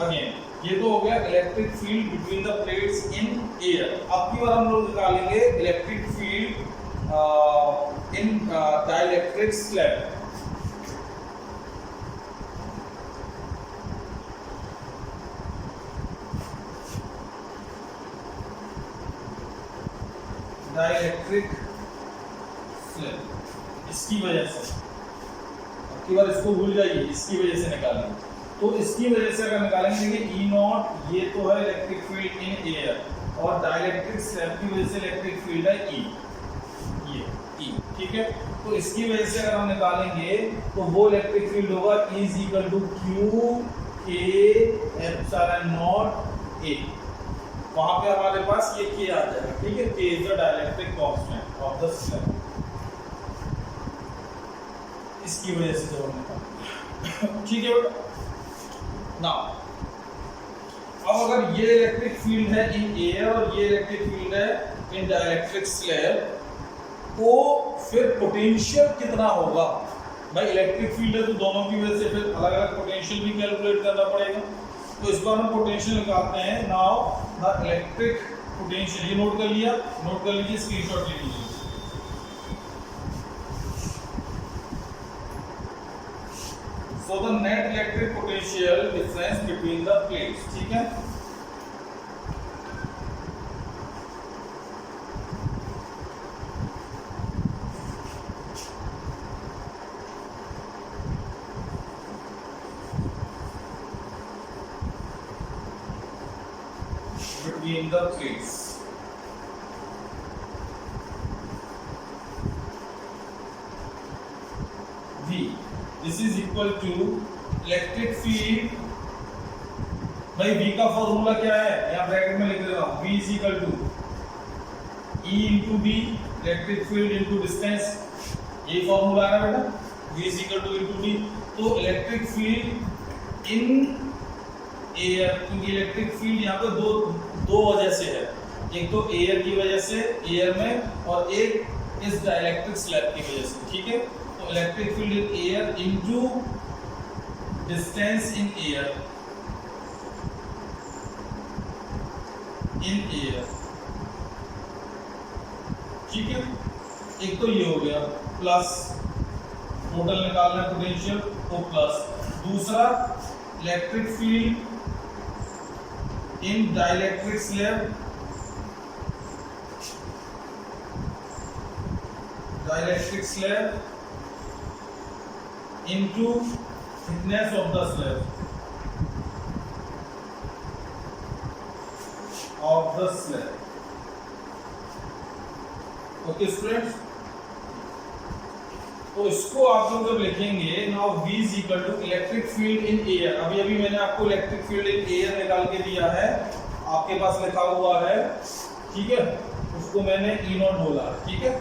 अगेन ये तो हो गया electric field between the plates in air. अब की बार हम लोग निकालेंगे electric field in dielectric slab. Dielectric slab, इसकी वजह से, अब की बार इसको भूल जाइए, इसकी वजह से निकालेंगे। तो इसकी वजह से अगर निकालेंगे, देखिए ई नॉट ये तो है इलेक्ट्रिक फील्ड इन एयर, और डाइलेक्ट्रिक स्लैब की वजह से इलेक्ट्रिक फील्ड है ई, ये ई, ठीक है। तो इसकी वजह से अगर हम निकालेंगे तो वो इलेक्ट्रिक फील्ड होगा E is equal to Q के एप्सिलॉन नॉट ए। वहां पे हमारे पास ये के आ जाएगा, ठीक है। के is the dielectric constant of the slab, इसकी वजह से जो हमने कहा, ठीक है बेटा। नाउ अब अगर ये इलेक्ट्रिक फील्ड है इन एयर और ये इलेक्ट्रिक फील्ड है इन डाइलेक्ट्रिक स्लैब, तो फिर पोटेंशियल कितना होगा भाई? इलेक्ट्रिक फील्ड है तो दोनों की वजह से फिर अलग अलग पोटेंशियल भी कैलकुलेट करना पड़ेगा। तो इस बार हम पोटेंशियल निकालते हैं। नाउ द इलेक्ट्रिक पोटेंशियल, ये नोट कर लिया, नोट कर लीजिए, स्क्रीनशॉट ले लीजिए। So the net electric potential difference between the plates, ठीक है। Between the plates, V, this is equal to electric field, भाई V का फॉर्मूला क्या है, यहाँ ब्रैकेट में लिख देता हूँ, V is equal to E into D, electric field into distance, ये फॉर्मूला है ना बेटा, V is equal to into D। तो इलेक्ट्रिक फील्ड इन एयर, क्योंकि इलेक्ट्रिक फील्ड यहाँ पे दो वजह से है, एक तो एयर की वजह से एयर में, और एक इस डाइलेक्ट्रिक स्लैब की वजह से, ठीक है। तो electric field in air into distance in air, ठीक है। एक तो ये हो गया, प्लस टोटल निकालना है पोटेंशियल, तो प्लस। दूसरा electric field in dielectric slab, into thickness of the slab, okay students. तो इसको आप लोग जब लिखेंगे, now V is equal to electric field in air, अभी मैंने आपको इलेक्ट्रिक फील्ड इन एयर निकाल के दिया है, आपके पास लिखा हुआ है, ठीक है, उसको मैंने E नॉट बोला, ठीक है।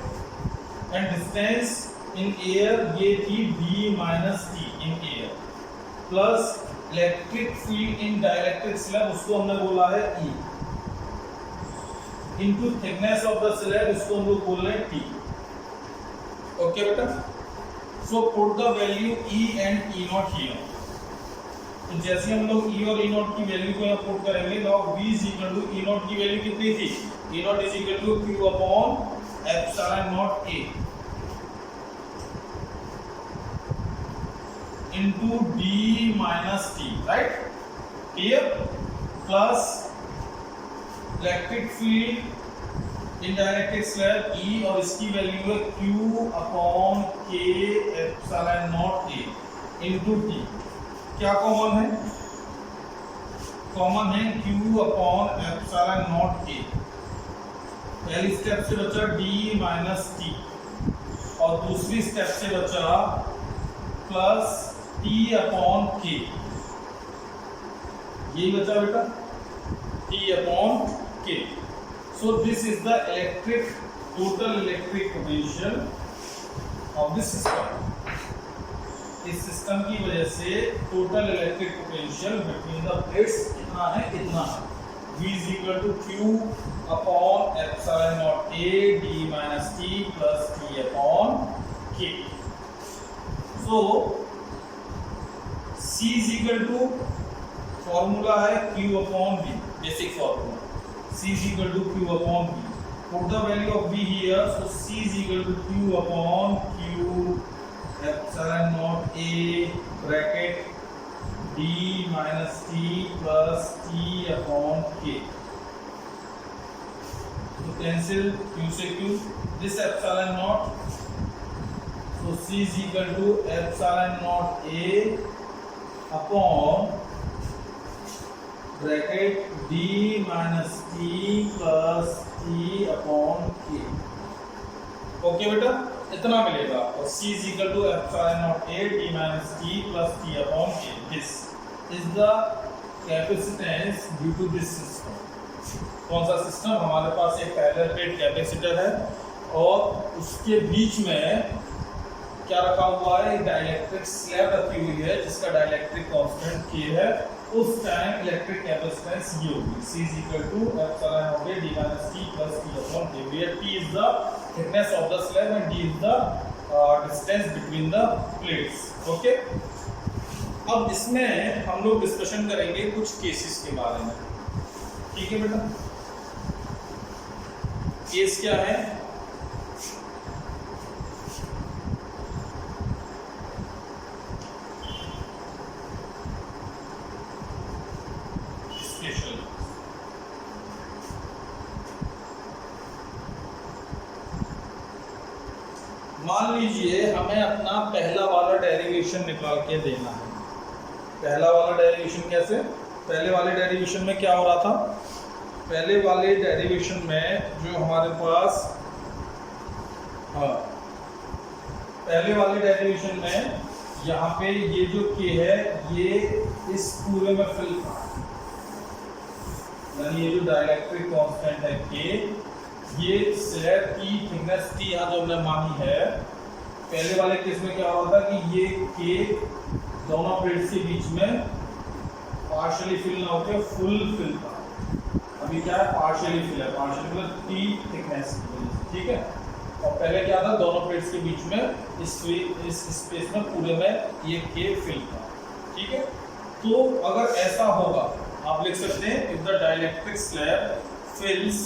एंड डिस्टेंस इन एयर ये थी D minus T in air, plus electric field in dielectric slab, उसको हमने बोला है E, into thickness of the slab, इसको हम लोग बोल रहे हैं T, ओके बेटा। So put the value E and E not here. तो जैसे हम लोग E और E नॉट की वैल्यू को यहाँ पुट करेंगे, now V is equal to E naught की वैल्यू कितनी थी, E naught is equal to Q upon epsilon naught A into D minus T, right? Clear? Plus electric field in dielectric slab E, और इसकी value है Q upon K epsilon naught A into T। क्या common है? Common है Q upon epsilon naught A। पहली step से बचा D minus T, और दूसरी स्टेप से बचा प्लस T अपॉन K, यही बचा बेटा, T upon K। So this is the total electric potential of this system। इस सिस्टम की वजह से total electric potential between the plates कितना है, इतना है, V is equal to Q upon epsilon naught A D minus T plus T upon K। So C is equal to formula है Q upon V, basic formula, C is equal to Q upon V। Put the value of V here, so C is equal to Q upon Q epsilon naught A bracket D minus T plus T upon K। तो cancel Q से Q, this epsilon naught, so C is equal to epsilon naught A upon bracket D minus T plus T upon K। Okay बेटा, इतना मिलेगा। और C is equal to epsilon naught A D minus T plus T upon K। This is the capacitance due to this system। कौन सा system? हमारे पास एक parallel plate capacitor है और उसके बीच में क्या रखा हुआ है? एक डाइलेक्ट्रिक स्लैब रखी हुई है जिसका डाइलेक्ट्रिक कांस्टेंट K है। उस टाइम इलेक्ट्रिक कैपेसिटेंस ये होगी C is equal to epsilon naught A D minus T plus T upon K, where T is the thickness of the slab and D is the distance between the plates। Okay, अब इसमें हम लोग discussion करेंगे कुछ cases के बारे में। ठीक है बेटा, केस क्या है? मान लीजिए हमें अपना पहला वाला डेरिवेशन निकाल के देना है। पहला वाला डेरिवेशन कैसे? पहले वाले डेरिवेशन में क्या हो रहा था? पहले वाले डेरिवेशन में जो हमारे पास पहले वाले डेरिवेशन में यहाँ पे ये जो K है ये इस पूरे में फिल था, यानी ये जो डाइलेक्ट्रिक कांस्टेंट है K, ये स्लैब की थिकनेस T यहाँ जो हमने मानी है। पहले वाले केस में क्या हुआ था कि ये K दोनों प्लेट्स के बीच में पार्शियली फिल ना होकर फुल फिल था। अभी क्या है? पार्शियली फिल है, पार्शियली मतलब T थिकनेस। ठीक है, और पहले क्या था? दोनों प्लेट्स के बीच में इस स्पेस में पूरे में ये K फिल था। ठीक है, तो अगर ऐसा होगा आप लिख सकते हैं if the dielectric slab फिल्स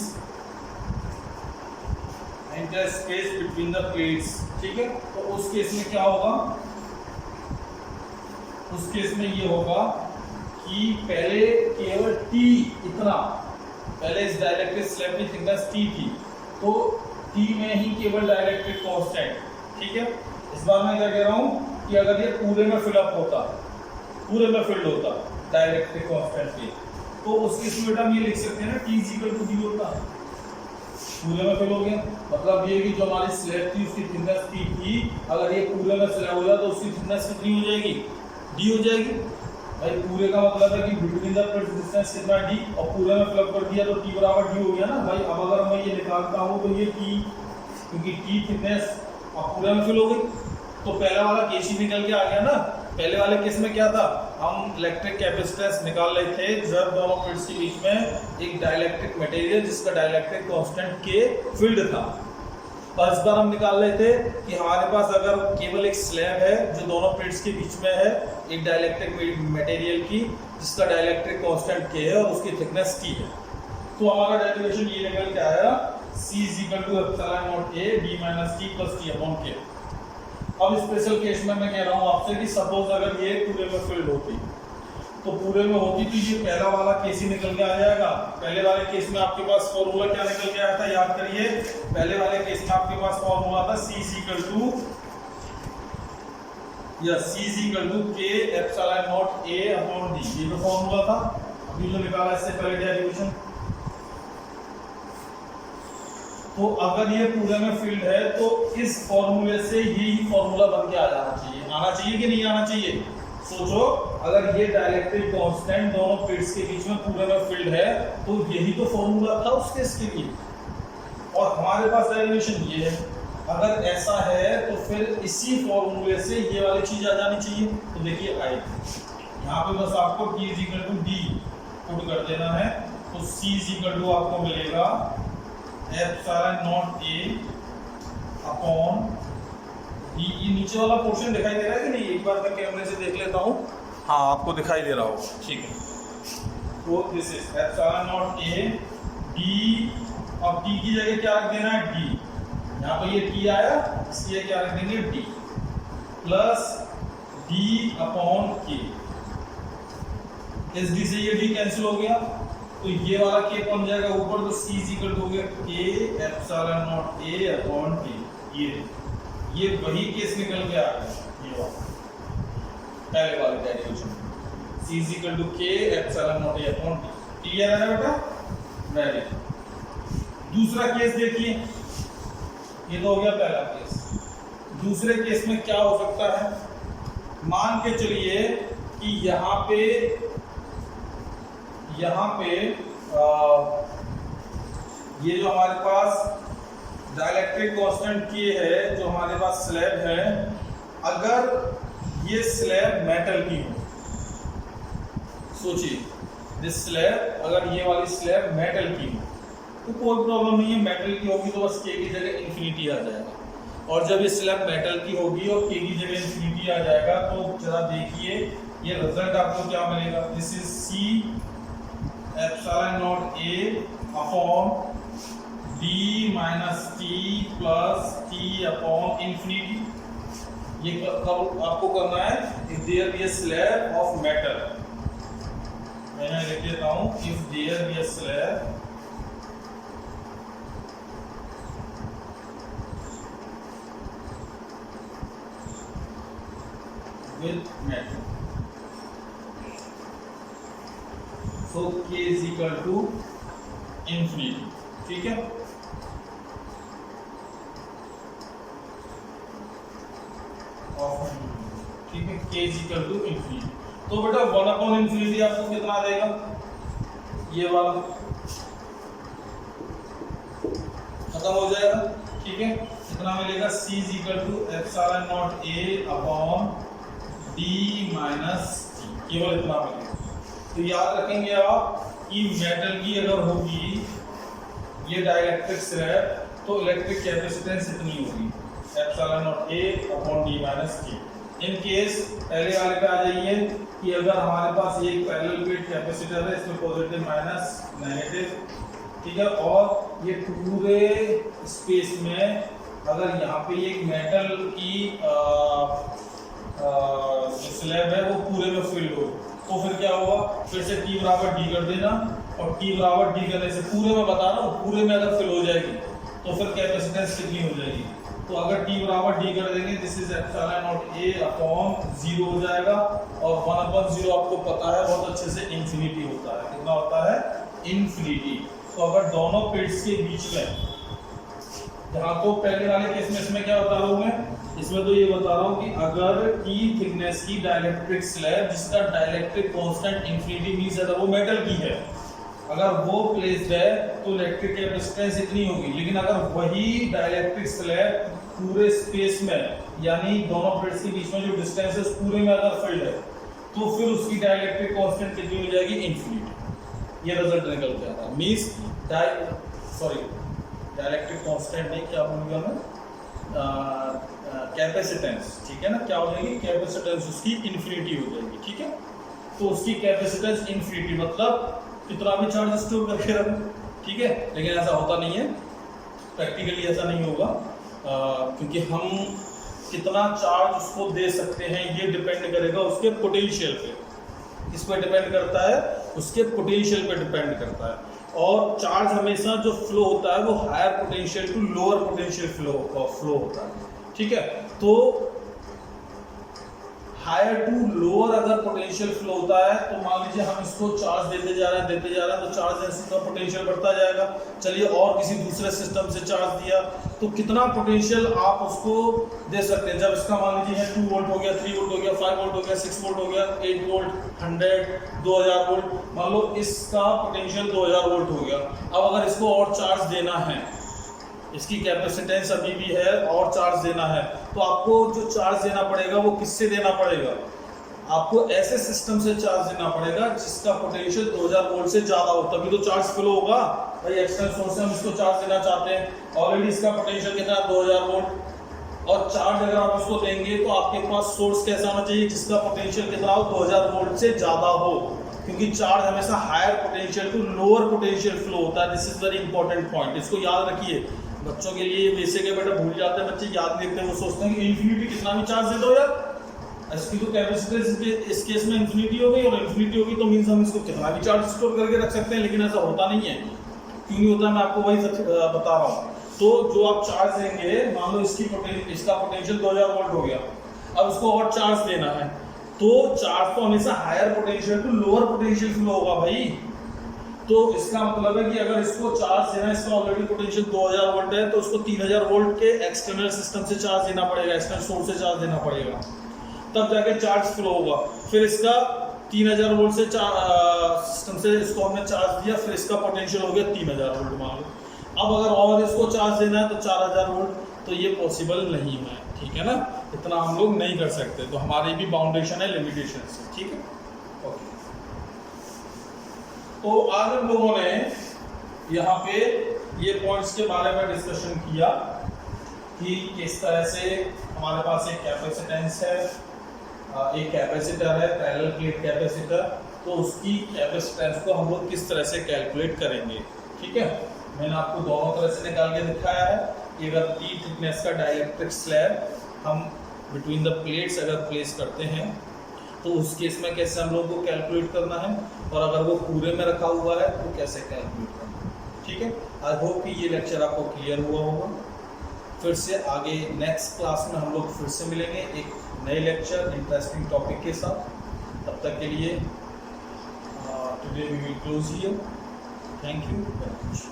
the space between the plates. ठीक है, तो उस केस में क्या होगा? उस केस में ये होगा कि पहले केवल T इतना, पहले इस डाइलेक्ट्रिक स्लैब की थिकनेस T थी, तो T में ही केवल डाइलेक्ट्रिक कांस्टेंट। ठीक है, इस बार मैं क्या कह रहा हूँ कि अगर ये पूरे में फिलअप होता, पूरे में फिल्ड होता डाइलेक्ट्रिक कांस्टेंट के, तो उस केस में हम ये लिख सकते हैं ना T is equal to D होता, पूरे में फिल हो गया। मतलब ये कि जो हमारी स्लैब थी उसकी थिकनेस T थी, अगर ये पूरे में स्लैब हो जाए तो उसकी थिकनेस कितनी हो जाएगी? D हो जाएगी। भाई पूरे का मतलब है कि बिटवीन द प्लेट्स डिस्टेंस कितना D, और पूरे में फिल कर दिया तो T बराबर D हो गया ना भाई। अब अगर मैं ये निकालता हूँ तो ये T, क्योंकि T थिकनेस अब पूरे में फिल हो गई, तो पहला वाला केस ही निकल के आ गया ना। पहले वाले केस में क्या था? हम इलेक्ट्रिक कैपेसिटेंस निकाल रहे थे जब दोनों प्लेट्स के बीच में एक डाइलेक्ट्रिक मटेरियल जिसका डाइलेक्ट्रिक कांस्टेंट K फील्ड था। और इस बार हम निकाल रहे थे कि हमारे पास अगर केवल एक स्लैब है जो दोनों प्लेट्स के बीच में है एक डाइलेक्ट्रिक मटेरियल की जिसका डाइलेक्ट्रिक कांस्टेंट K है और उसकी थिकनेस T है, तो हमारा डेरिवेशन ये निकल के आया C is equal to epsilon naught A D minus T plus T upon K। अब स्पेशल केस में मैं कह रहा हूँ आपसे कि सपोज अगर ये पूरे में फिल्ड होती, तो पूरे में होती तो ये पहला वाला केस ही निकल के आ जाएगा। पहले वाले केस में आपके पास फॉर्मूला क्या निकल के आया था? याद करिए, पहले वाले केस में आपके पास फॉर्मूला था C is equal to K epsilon naught A upon D, ये तो फॉर्मूला था। अभी जो निकाला इससे पहले डेरिवेशन, तो अगर ये पूरे में फील्ड है तो इस फॉर्मूले से यही फॉर्मूला बन के आ जाना चाहिए। आना चाहिए कि नहीं आना चाहिए? सोचो, अगर ये डाइलेक्ट्रिक कांस्टेंट दोनों प्लेट्स के बीच में पूरे में फील्ड है तो यही तो फॉर्मूला था उस केस के लिए, और हमारे पास डेरिवेशन ये है। अगर ऐसा है तो फिर इसी फॉर्मूले से ये वाली चीज आ जानी चाहिए। तो देखिए आएगी यहाँ पे, बस आपको T is equal to D put कर देना है, तो C is equal to आपको मिलेगा epsilon naught A upon D। ये नीचे वाला पोर्शन दिखाई दे रहा है कि नहीं? एक बार मैं कैमरे से देख लेता हूँ। हाँ, आपको दिखाई दे रहा होगा। ठीक है, तो this is epsilon naught A D। अब D की जगह क्या रख देना है? D। यहाँ पे ये T आया, इसलिए क्या रख देंगे? D plus D upon K। इस D से ये D कैंसिल हो गया, तो ये वाला K बन जाएगा ऊपर, तो C इक्वल टू हो गया K epsilon naught A upon T। ये ये वही केस निकल के आ गया, ये वाला पहले वाले derivation c is equal to k epsilon naught a upon t। Clear है बेटा? वेरी। दूसरा केस देखिए, ये तो हो गया पहला केस। दूसरे केस में क्या हो सकता है, मान के चलिए कि यहाँ पे ये जो हमारे पास डाइलेक्ट्रिक कांस्टेंट K है, जो हमारे पास स्लैब है, अगर ये स्लैब मेटल की हो, सोचिए दिस स्लैब, अगर ये वाली स्लैब मेटल की हो तो कोई प्रॉब्लम नहीं है, मेटल की होगी तो बस K की जगह इन्फिनिटी आ जाएगा। और जब ये स्लैब मेटल की होगी और K की जगह इन्फिनिटी आ जाएगा तो जरा देखिए ये रिजल्ट आपको क्या मिलेगा। This is C epsilon naught A upon d minus t plus t upon infinity. ये कब आपको करना है, if there be a slab of metal, मैं लिख देता हूं, if there be a slab with metal, so K is equal to infinity। ठीक है, ठीक है, K is equal to infinity। तो बेटा 1 अपॉन इन्फिनिटी आपको कितना देगा, ये वाला खत्म हो जाएगा। ठीक है, कितना मिलेगा, C is equal to epsilon naught A upon d minus t, केवल इतना मिलेगा। तो याद रखेंगे आप कि मेटल की अगर होगी ये डाइलेक्ट्रिक स्लैब तो इलेक्ट्रिक कैपेसिटेंस इतनी होगी, epsilon naught A upon d minus t। In case पहले वाले पे आ जाइए कि अगर हमारे पास एक पैरेलल प्लेट कैपेसिटर है, इसमें पॉजिटिव माइनस नेगेटिव, ठीक है, और ये पूरे स्पेस में अगर यहाँ पे एक मेटल की जो स्लैब है वो पूरे में फिल हो तो फिर क्या होगा, फिर से t बराबर d कर देना, और t बराबर d करने से पूरे में बता रहा हूँ, पूरे में अगर फिल हो जाएगी तो फिर कैपेसिटेंस कितनी हो जाएगी। तो अगर t बराबर d कर देंगे, this is epsilon naught A upon 0 हो जाएगा, और 1 अपॉन 0 आपको पता है बहुत अच्छे से इन्फिनिटी होता है। कितना होता है, इन्फिनिटी। तो अगर दोनों प्लेट्स के बीच में, जहाँ तो पहले वाले केस में इसमें क्या बता रहा हूँ मैं, इसमें तो ये बता रहा हूँ कि अगर की थिकनेस की डाइलेक्ट्रिक स्लैब जिसका डाइलेक्ट्रिक कांस्टेंट इन्फिनिटी मींस अगर वो मेटल की है, अगर वो प्लेस्ड है तो इलेक्ट्रिक कैपेसिटेंस इतनी होगी। लेकिन अगर वही डाइलेक्ट्रिक स्लैब पूरे स्पेस में, यानी दोनों प्लेट्स के बीच में जो डिस्टेंस है पूरे में अगर फिल्ड है, तो फिर उसकी डाइलेक्ट्रिक कांस्टेंट कितनी हो जाएगी, इन्फिनिटी। ये रिजल्ट निकल के आता है, मींस डाइलेक्ट्रिक कांस्टेंट नहीं, क्या बोल गया मैं, कैपेसिटेंस, ठीक है ना, क्या हो जाएगी, कैपेसिटेंस उसकी इन्फिनिटी हो जाएगी। ठीक है, तो उसकी कैपेसिटेंस इन्फिनिटी मतलब कितना भी चार्ज स्टोर करके रखो, ठीक है। लेकिन ऐसा होता नहीं है, प्रैक्टिकली ऐसा नहीं होगा, क्योंकि हम कितना चार्ज उसको दे सकते हैं ये डिपेंड करेगा उसके पोटेंशियल पे, इस पर डिपेंड करता है, उसके पोटेंशियल पे डिपेंड करता है। और चार्ज हमेशा जो फ्लो होता है वो higher potential to lower potential flow होता है। ठीक है, तो हायर टू लोअर अगर पोटेंशियल फ्लो होता है तो मान लीजिए हम इसको चार्ज देते जा रहे हैं तो चार्ज डेंसिटी का पोटेंशियल बढ़ता जाएगा। चलिए और किसी दूसरे सिस्टम से चार्ज दिया तो कितना पोटेंशियल आप उसको दे सकते हैं। जब इसका मान लीजिए 2 वोल्ट हो गया, 3 वोल्ट हो गया, 5 वोल्ट हो गया, 6 वोल्ट हो गया, 8 वोल्ट, 100, 2000 वोल्ट, मान लो इसका पोटेंशियल 2000 वोल्ट हो गया। अब अगर इसको और चार्ज देना है, इसकी कैपेसिटेंस अभी भी है और चार्ज देना है, तो आपको जो चार्ज देना पड़ेगा वो किससे देना पड़ेगा, आपको ऐसे सिस्टम से चार्ज देना पड़ेगा जिसका पोटेंशियल 2000 वोल्ट से ज़्यादा हो, तभी तो चार्ज फ्लो होगा। भाई एक्सटर्नल सोर्स से हम इसको चार्ज देना चाहते हैं, ऑलरेडी इसका पोटेंशियल कितना 2000 वोल्ट, और चार्ज अगर आप उसको देंगे तो आपके पास सोर्स कैसा होना चाहिए जिसका पोटेंशियल कितना हो, 2000 वोल्ट से ज़्यादा हो, क्योंकि चार्ज हमेशा higher potential to lower potential flow होता है। This is very important point, इसको याद रखिए। बच्चों के लिए बेसिक है बेटा, भूल जाते हैं बच्चे, याद नहीं रखते, वो सोचते हैं कि इन्फिनिटी कितना भी चार्ज दे दो यार, इसकी तो कैपेसिटेंस इस केस में इन्फिनिटी हो गई, और इन्फिनिटी होगी तो मीन्स हम इसको कितना भी चार्ज स्टोर करके रख सकते हैं, लेकिन ऐसा होता नहीं है। क्यों नहीं होता, मैं आपको वही बता रहा हूँ। तो जो आप चार्ज देंगे, मान लो इसका पोटेंशियल 2000 वोल्ट हो गया, अब इसको और चार्ज देना है, तो चार्ज तो हमेशा higher potential to lower potential flow होगा भाई। तो इसका मतलब है कि अगर इसको चार्ज देना है, इसका ऑलरेडी पोटेंशियल 2000 वोल्ट है, तो उसको 3000 वोल्ट के एक्सटर्नल सिस्टम से चार्ज देना पड़ेगा, एक्सटर्नल सोर्स से चार्ज देना पड़ेगा, तब जाके चार्ज फ्लो होगा। फिर इसका 3000 वोल्ट से सिस्टम से इसको हमने चार्ज दिया, फिर इसका पोटेंशियल हो गया 3000 वोल्ट मान लो। अब अगर और इसको चार्ज देना है तो 4000 वोल्ट, तो ये पॉसिबल नहीं है, ठीक है ना, इतना हम लोग नहीं कर सकते, तो हमारी भी बाउंडेशन है, लिमिटेशन है, ठीक है। ओके, तो आज हम लोगों ने यहाँ पे ये पॉइंट्स के बारे में डिस्कशन किया कि किस तरह से हमारे पास एक कैपेसिटेंस है, एक कैपेसिटर है, पैरेलल प्लेट कैपेसिटर, तो उसकी कैपेसिटेंस को हम लोग किस तरह से कैलकुलेट करेंगे, ठीक है। मैंने आपको दोनों तरह से निकाल के दिखाया है कि अगर T थिकनेस का डाइलेक्ट्रिक स्लैब हम बिटवीन द प्लेट्स अगर प्लेस करते हैं तो उस केस में कैसे हम लोग को कैलकुलेट करना है, और अगर वो पूरे में रखा हुआ है तो कैसे कैलकुलेट करना है, ठीक है। आई होप कि ये लेक्चर आपको क्लियर हुआ होगा। फिर से आगे नेक्स्ट क्लास में हम लोग फिर से मिलेंगे एक नए लेक्चर इंटरेस्टिंग टॉपिक के साथ। तब तक के लिए today we will close here. Thank you very much.